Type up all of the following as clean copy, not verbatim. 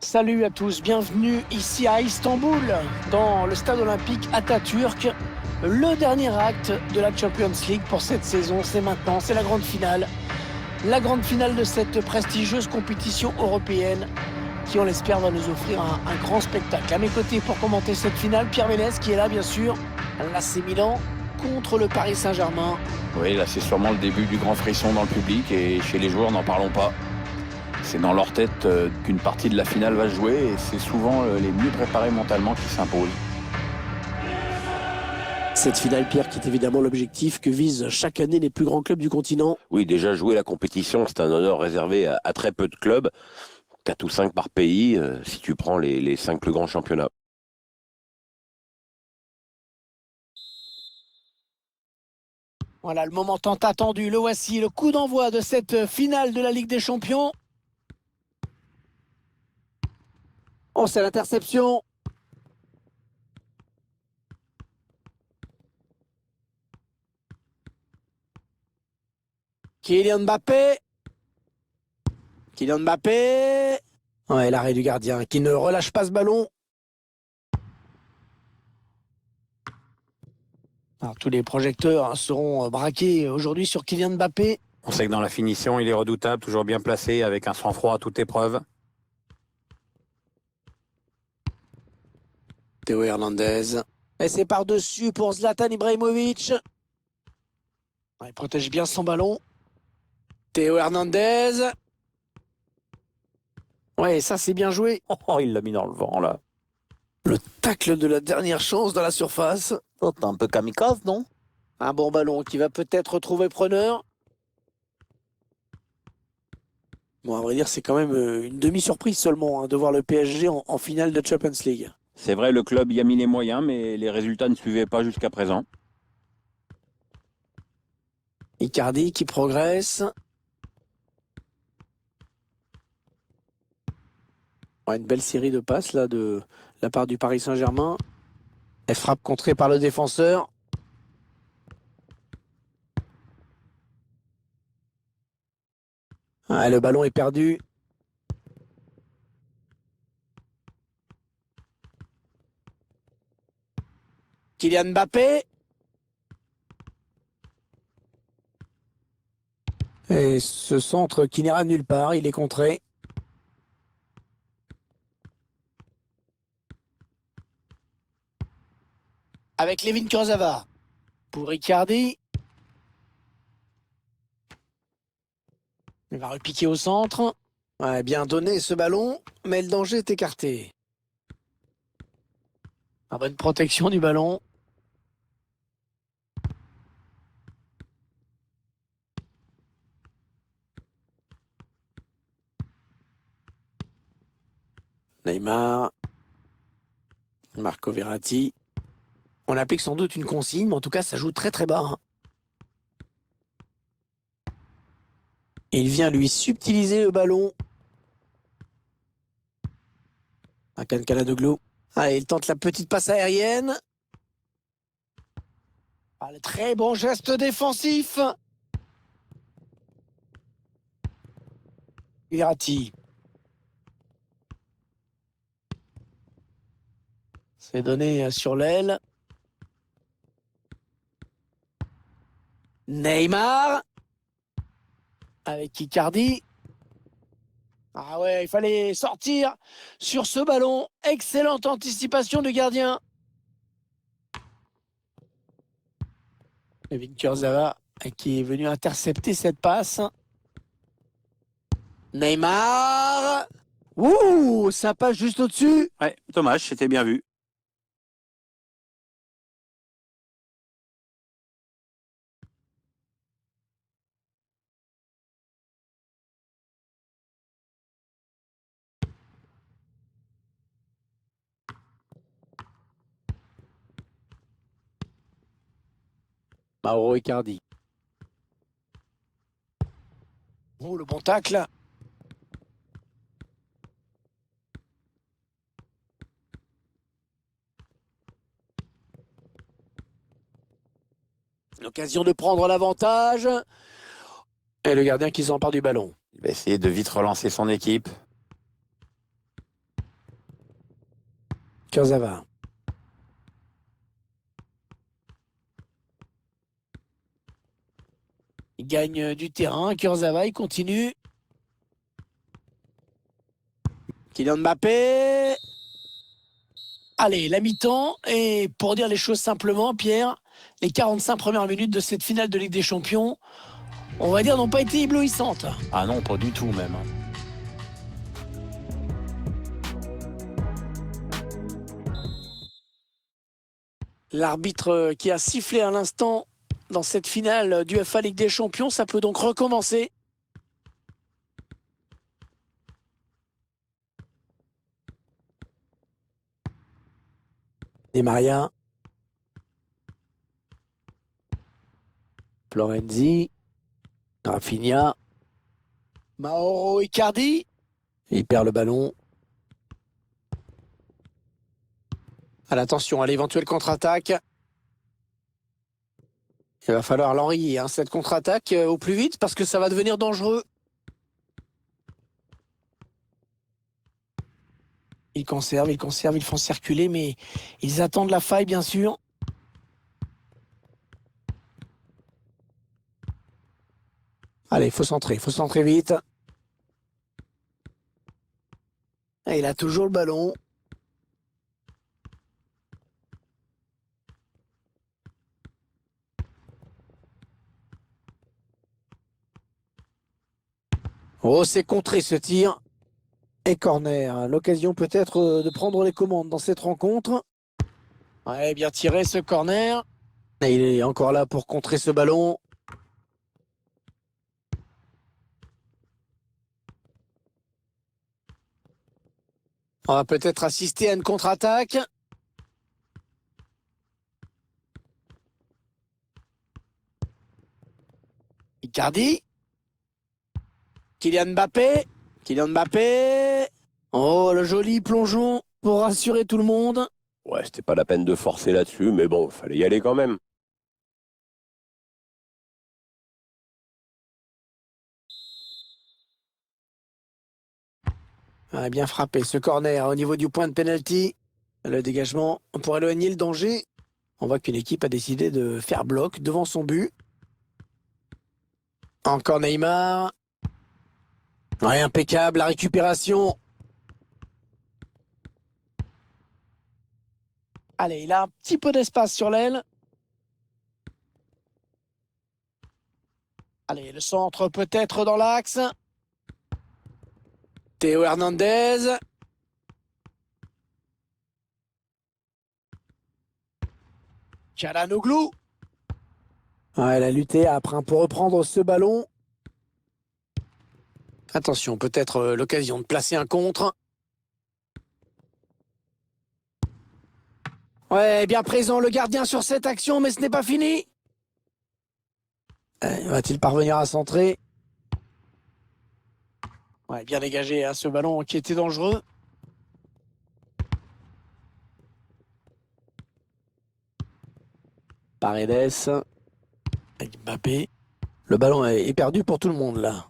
Salut à tous, bienvenue ici à Istanbul, dans le stade olympique Atatürk. Le dernier acte de la Champions League pour cette saison, c'est maintenant, c'est la grande finale. La grande finale de cette prestigieuse compétition européenne qui, on l'espère, va nous offrir un grand spectacle. À mes côtés pour commenter cette finale, Pierre Ménès qui est là, bien sûr, l'AC Milan contre le Paris Saint-Germain. Oui, là c'est sûrement le début du grand frisson dans le public et chez les joueurs, n'en parlons pas. C'est dans leur tête qu'une partie de la finale va se jouer et c'est souvent les mieux préparés mentalement qui s'imposent. Cette finale, Pierre, qui est évidemment l'objectif que visent chaque année les plus grands clubs du continent. Oui, déjà jouer la compétition, c'est un honneur réservé à très peu de clubs, 4 ou 5 par pays, si tu prends les 5 plus grands championnats. Voilà le moment tant attendu, le voici, le coup d'envoi de cette finale de la Ligue des Champions. Oh, c'est l'interception. Kylian Mbappé. Kylian Mbappé. Ouais, l'arrêt du gardien qui ne relâche pas ce ballon. Alors, tous les projecteurs seront braqués aujourd'hui sur Kylian Mbappé. On sait que dans la finition, il est redoutable, toujours bien placé, avec un sang-froid à toute épreuve. Théo Hernandez. Et c'est par-dessus pour Zlatan Ibrahimovic. Il protège bien son ballon. Théo Hernandez. Ouais, ça c'est bien joué. Oh, il l'a mis dans le vent là. Le tacle de la dernière chance dans la surface. Oh, t'es un peu kamikaze, non? Un bon ballon qui va peut-être retrouver preneur. Bon, à vrai dire, c'est quand même une demi-surprise seulement de voir le PSG en finale de Champions League. C'est vrai, le club y a mis les moyens, mais les résultats ne suivaient pas jusqu'à présent. Icardi qui progresse. Ouais, une belle série de passes là de la part du Paris Saint-Germain. Elle frappe contrée par le défenseur. Ah, le ballon est perdu. Kylian Mbappé. Et ce centre qui n'ira nulle part, il est contré. Avec Levin Kurzawa. Pour Icardi. Il va repiquer au centre. Ouais, bien donné ce ballon, mais le danger est écarté. Ah, bonne protection du ballon. Neymar. Marco Verratti. On applique sans doute une consigne, mais en tout cas, ça joue très très bas. Il vient lui subtiliser le ballon. Hakan Çalhanoğlu. Allez, il tente la petite passe aérienne. Ah, le très bon geste défensif. Verratti. C'est donné sur l'aile. Neymar. Avec Icardi. Ah ouais, il fallait sortir sur ce ballon. Excellente anticipation du gardien. Levin Kurzawa qui est venu intercepter cette passe. Neymar. Ouh, ça passe juste au-dessus. Ouais, dommage, c'était bien vu. Mauro Icardi. Oh, le bon tacle. L'occasion de prendre l'avantage. Et le gardien qui s'empare du ballon. Il va essayer de vite relancer son équipe. Kurzawa. Il gagne du terrain. Kurzawa, il continue. Kylian Mbappé. Allez, la mi-temps. Et pour dire les choses simplement, Pierre, les 45 premières minutes de cette finale de Ligue des Champions, on va dire, n'ont pas été éblouissantes. Ah non, pas du tout même. L'arbitre qui a sifflé à l'instant dans cette finale du UEFA Ligue des Champions, ça peut donc recommencer. Di Maria. Florenzi. Rafinha. Mauro Icardi. Il perd le ballon. Attention à l'éventuelle contre-attaque. Il va falloir l'enrayer, cette contre-attaque au plus vite parce que ça va devenir dangereux. Ils conservent, ils font circuler, mais ils attendent la faille, bien sûr. Allez, il faut centrer vite. Et il a toujours le ballon. Oh, c'est contré ce tir. Et corner. L'occasion peut-être de prendre les commandes dans cette rencontre. Ouais, bien tiré ce corner. Et il est encore là pour contrer ce ballon. On va peut-être assister à une contre-attaque. Icardi. Kylian Mbappé. Oh, le joli plongeon pour rassurer tout le monde. Ouais, c'était pas la peine de forcer là-dessus, mais bon, fallait y aller quand même. Ah, bien frappé ce corner au niveau du point de pénalty. Le dégagement pour éloigner le danger. On voit qu'une équipe a décidé de faire bloc devant son but. Encore Neymar. Ouais, impeccable, la récupération. Allez, il a un petit peu d'espace sur l'aile. Allez, le centre peut-être dans l'axe. Théo Hernandez. Çalhanoğlu. Ouais, elle a lutté après pour reprendre ce ballon. Attention, peut-être l'occasion de placer un contre. Ouais, bien présent le gardien sur cette action, mais ce n'est pas fini. Va-t-il parvenir à centrer? Ouais, bien dégagé ce ballon qui était dangereux. Paredes. Avec Mbappé. Le ballon est perdu pour tout le monde là.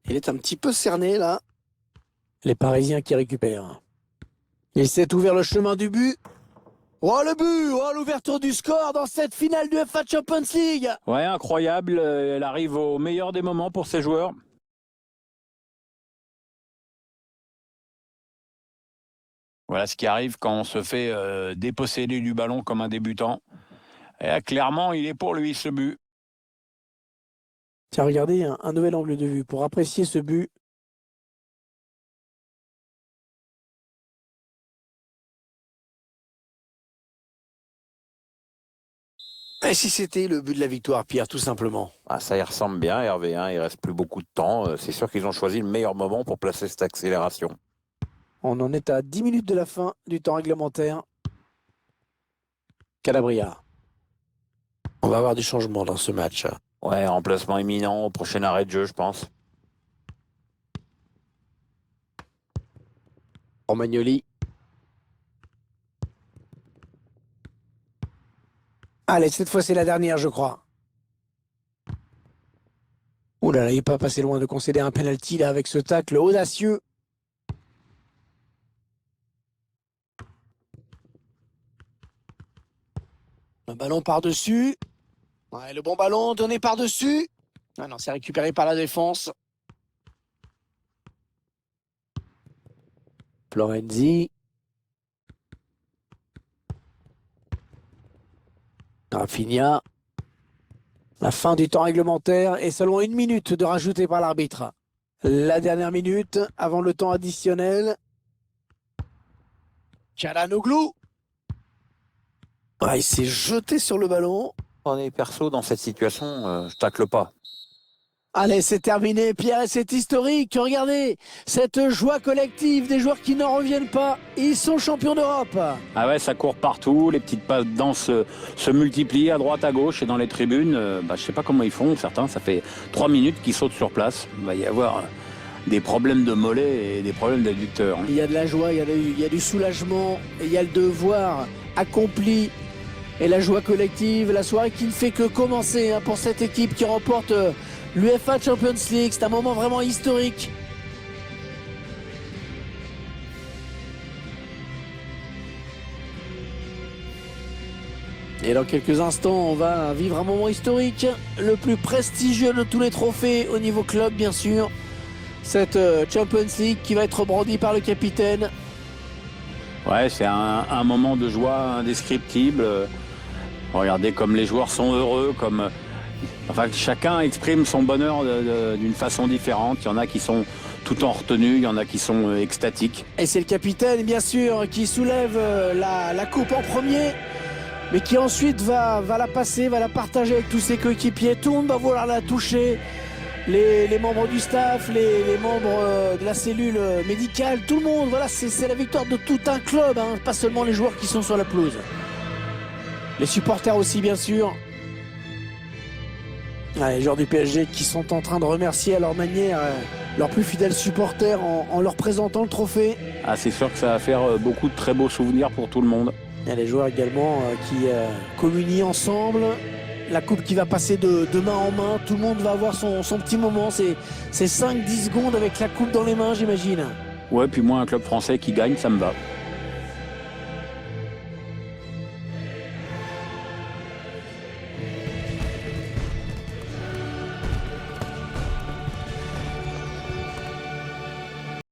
Il est un petit peu cerné là. Les Parisiens qui récupèrent. Il s'est ouvert le chemin du but. Oh le but! Oh l'ouverture du score dans cette finale de UEFA Champions League! Ouais, incroyable. Elle arrive au meilleur des moments pour ses joueurs. Voilà ce qui arrive quand on se fait déposséder du ballon comme un débutant. Et clairement, il est pour lui ce but. Tiens, regardez, un nouvel angle de vue pour apprécier ce but. Et si c'était le but de la victoire, Pierre, tout simplement? Ah, ça y ressemble bien, Hervé. Il reste plus beaucoup de temps. C'est sûr qu'ils ont choisi le meilleur moment pour placer cette accélération. On en est à 10 minutes de la fin du temps réglementaire. Calabria. On va avoir du changement dans ce match. Ouais, remplacement imminent au prochain arrêt de jeu, je pense. Romagnoli. Allez, cette fois c'est la dernière, je crois. Ouh là là, il n'est pas passé loin de concéder un penalty là avec ce tacle audacieux. Ballon par-dessus. Ouais, le bon ballon donné par-dessus. Ah non, c'est récupéré par la défense. Florenzi. Rafinha. La fin du temps réglementaire et seulement 1 minute de rajouter par l'arbitre. La dernière minute avant le temps additionnel. Çalhanoğlu. Ah, il s'est jeté sur le ballon. On est perso dans cette situation, je tacle pas. Allez, c'est terminé, Pierre, et c'est historique. Regardez, cette joie collective des joueurs qui n'en reviennent pas. Ils sont champions d'Europe. Ah ouais, ça court partout, les petites passes danses se multiplient à droite, à gauche et dans les tribunes. Je sais pas comment ils font, certains, ça fait 3 minutes qu'ils sautent sur place. Il va y avoir des problèmes de mollets et des problèmes d'adducteurs. Il y a de la joie, il y a du soulagement, et il y a le devoir accompli. Et la joie collective, la soirée qui ne fait que commencer pour cette équipe qui remporte l'UEFA Champions League. C'est un moment vraiment historique. Et dans quelques instants, on va vivre un moment historique, le plus prestigieux de tous les trophées au niveau club, bien sûr. Cette Champions League qui va être brandie par le capitaine. Ouais, c'est un moment de joie indescriptible. Regardez comme les joueurs sont heureux, chacun exprime son bonheur d'une façon différente. Il y en a qui sont tout en retenue, il y en a qui sont extatiques. Et c'est le capitaine, bien sûr, qui soulève la coupe en premier, mais qui ensuite va la passer, va la partager avec tous ses coéquipiers. Tout le monde va vouloir la toucher. Les membres du staff, les membres de la cellule médicale, tout le monde. Voilà, c'est la victoire de tout un club, hein, pas seulement les joueurs qui sont sur la pelouse. Les supporters aussi, bien sûr. Les joueurs du PSG qui sont en train de remercier à leur manière leurs plus fidèles supporters en leur présentant le trophée. Ah, c'est sûr que ça va faire beaucoup de très beaux souvenirs pour tout le monde. Il y a les joueurs également qui communient ensemble. La coupe qui va passer de main en main. Tout le monde va avoir son petit moment. C'est 5-10 secondes avec la coupe dans les mains, j'imagine. Ouais, puis moi, un club français qui gagne, ça me va.